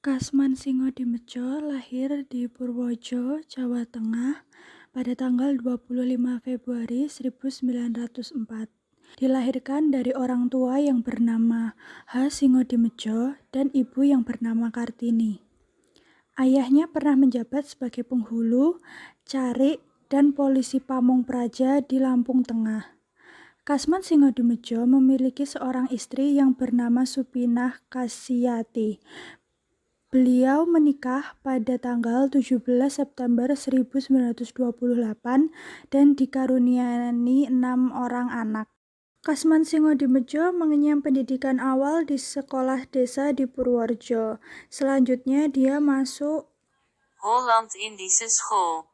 Kasman Singodimedjo lahir di Purworejo, Jawa Tengah pada tanggal 25 Februari 1904. Dilahirkan dari orang tua yang bernama H. Singodimedjo dan ibu yang bernama Kartini. Ayahnya pernah menjabat sebagai penghulu, carik, dan polisi Pamong Praja di Lampung Tengah. Kasman Singodimedjo memiliki seorang istri yang bernama Supinah Kasiyati. Beliau menikah pada tanggal 17 September 1928 dan dikaruniai 6 orang anak. Kasman Singodimedjo mengenyam pendidikan awal di sekolah desa di Purworejo. Selanjutnya dia masuk Holland Indische School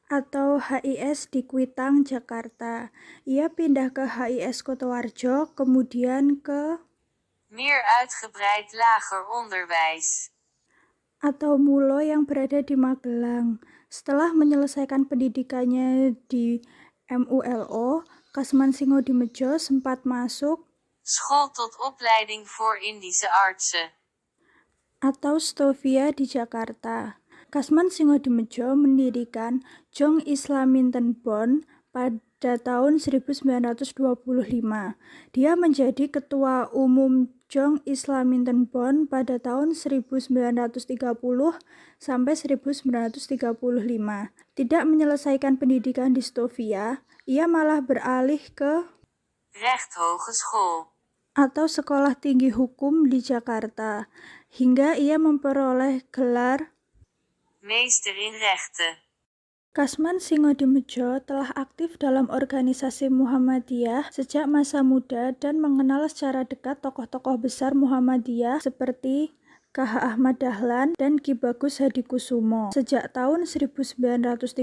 atau HIS di Kuitang, Jakarta. Ia pindah ke HIS Kotoarjo, kemudian ke meer uitgebreid lager onderwijs atau Mulo yang berada di Magelang. Setelah menyelesaikan pendidikannya di MULO, Kasman Singodimedjo sempat masuk School tot opleiding voor Indische artsen atau Stovia di Jakarta. Kasman Singodimedjo mendirikan Jong Islaminten-Bon pada tahun 1925. Dia menjadi ketua umum Jong Islaminten-Bon pada tahun 1930 sampai 1935. Tidak menyelesaikan pendidikan di Stovia, ia malah beralih ke Recht Hogeschool atau Sekolah Tinggi Hukum di Jakarta, hingga ia memperoleh gelar Meester in Rechten. Kasman Singodimedjo telah aktif dalam organisasi Muhammadiyah sejak masa muda dan mengenal secara dekat tokoh-tokoh besar Muhammadiyah seperti KH Ahmad Dahlan dan Ki Bagus Hadikusumo. Sejak tahun 1935,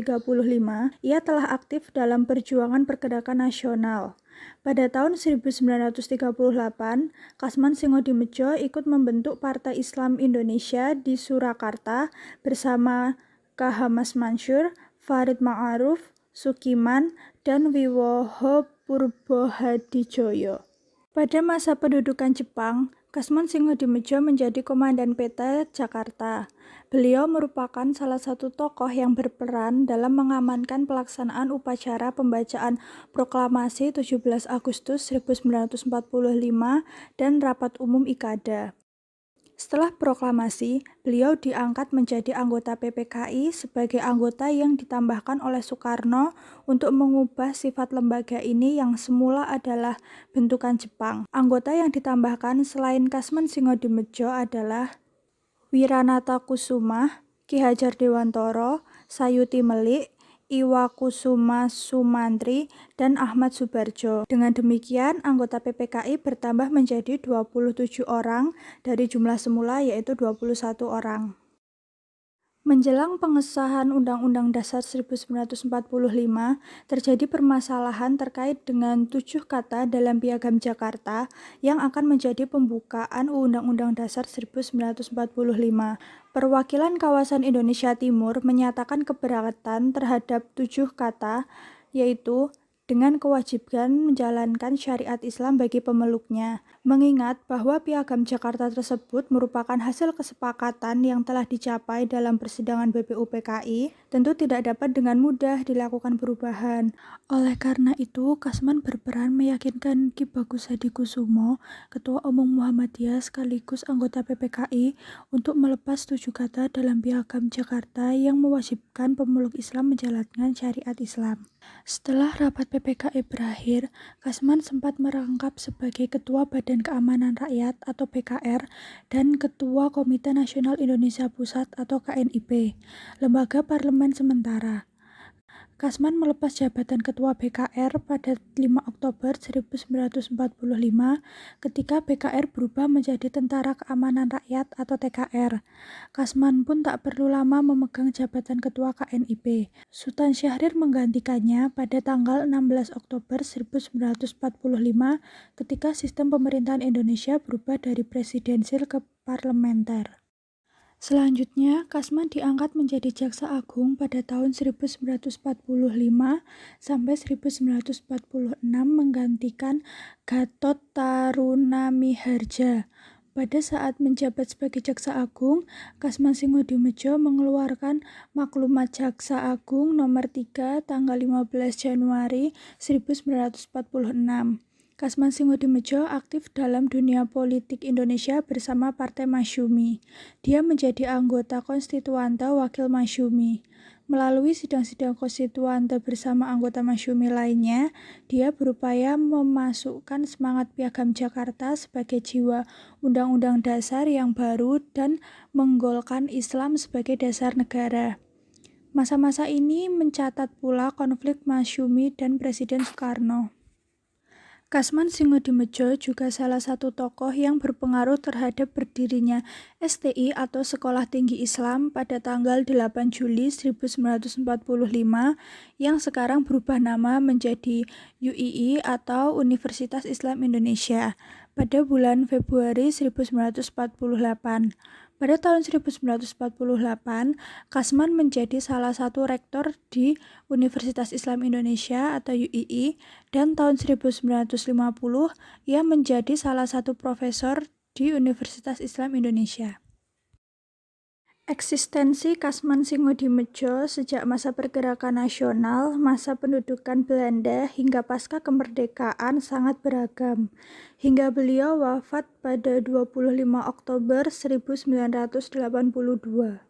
ia telah aktif dalam perjuangan pergerakan nasional. Pada tahun 1938, Kasman Singodimedjo ikut membentuk Partai Islam Indonesia di Surakarta bersama KH Mas Mansur, Farid Ma'aruf, Sukiman, dan Wiwoho Purbohadijoyo. Pada masa pendudukan Jepang, Kasman Singodimedjo menjadi Komandan Peta Jakarta. Beliau merupakan salah satu tokoh yang berperan dalam mengamankan pelaksanaan upacara pembacaan Proklamasi 17 Agustus 1945 dan Rapat Umum IKADA. Setelah proklamasi, beliau diangkat menjadi anggota PPKI sebagai anggota yang ditambahkan oleh Soekarno untuk mengubah sifat lembaga ini yang semula adalah bentukan Jepang. Anggota yang ditambahkan selain Kasman Singodimedjo adalah Wiranata Kusuma, Ki Hajar Dewantoro, Sayuti Melik, Iwakusuma Sumantri, dan Ahmad Subarjo. Dengan demikian, anggota PPKI bertambah menjadi 27 orang dari jumlah semula yaitu 21 orang. Menjelang pengesahan Undang-Undang Dasar 1945, terjadi permasalahan terkait dengan 7 kata dalam Piagam Jakarta yang akan menjadi pembukaan Undang-Undang Dasar 1945. Perwakilan kawasan Indonesia Timur menyatakan keberatan terhadap 7 kata, yaitu dengan kewajiban menjalankan syariat Islam bagi pemeluknya. Mengingat bahwa Piagam Jakarta tersebut merupakan hasil kesepakatan yang telah dicapai dalam persidangan BPUPKI, tentu tidak dapat dengan mudah dilakukan perubahan. Oleh karena itu, Kasman berperan meyakinkan Ki Bagus Hadikusumo, Ketua Umum Muhammadiyah sekaligus anggota PPKI, untuk melepas 7 kata dalam Piagam Jakarta yang mewajibkan pemeluk Islam menjalankan syariat Islam. Setelah rapat PPKI berakhir, Kasman sempat merangkap sebagai Ketua Badan Keamanan Rakyat atau PKR dan Ketua Komite Nasional Indonesia Pusat atau KNIP, lembaga parlemen sementara. Kasman melepas jabatan Ketua PKR pada 5 Oktober 1945 ketika PKR berubah menjadi Tentara Keamanan Rakyat atau TKR. Kasman pun tak perlu lama memegang jabatan Ketua KNIP. Sultan Syahrir menggantikannya pada tanggal 16 Oktober 1945 ketika sistem pemerintahan Indonesia berubah dari presidensil ke parlementer. Selanjutnya, Kasman diangkat menjadi Jaksa Agung pada tahun 1945 sampai 1946 menggantikan Gatot Tarunamihardja. Pada saat menjabat sebagai Jaksa Agung, Kasman Singodimedjo mengeluarkan Maklumat Jaksa Agung Nomor 3 tanggal 15 Januari 1946. Kasman Singodimedjo aktif dalam dunia politik Indonesia bersama Partai Masyumi. Dia menjadi anggota konstituante Wakil Masyumi. Melalui sidang-sidang konstituante bersama anggota Masyumi lainnya, dia berupaya memasukkan semangat Piagam Jakarta sebagai jiwa Undang-Undang Dasar yang baru dan menggolkan Islam sebagai dasar negara. Masa-masa ini mencatat pula konflik Masyumi dan Presiden Soekarno. Kasman Singodimedjo juga salah satu tokoh yang berpengaruh terhadap berdirinya STI atau Sekolah Tinggi Islam pada tanggal 8 Juli 1945 yang sekarang berubah nama menjadi UII atau Universitas Islam Indonesia pada bulan Februari 1948. Pada tahun 1948, Kasman menjadi salah satu rektor di Universitas Islam Indonesia atau UII, dan tahun 1950 ia menjadi salah satu profesor di Universitas Islam Indonesia. Eksistensi Kasman Singodimedjo sejak masa pergerakan nasional, masa pendudukan Belanda hingga pasca kemerdekaan sangat beragam, hingga beliau wafat pada 25 Oktober 1982.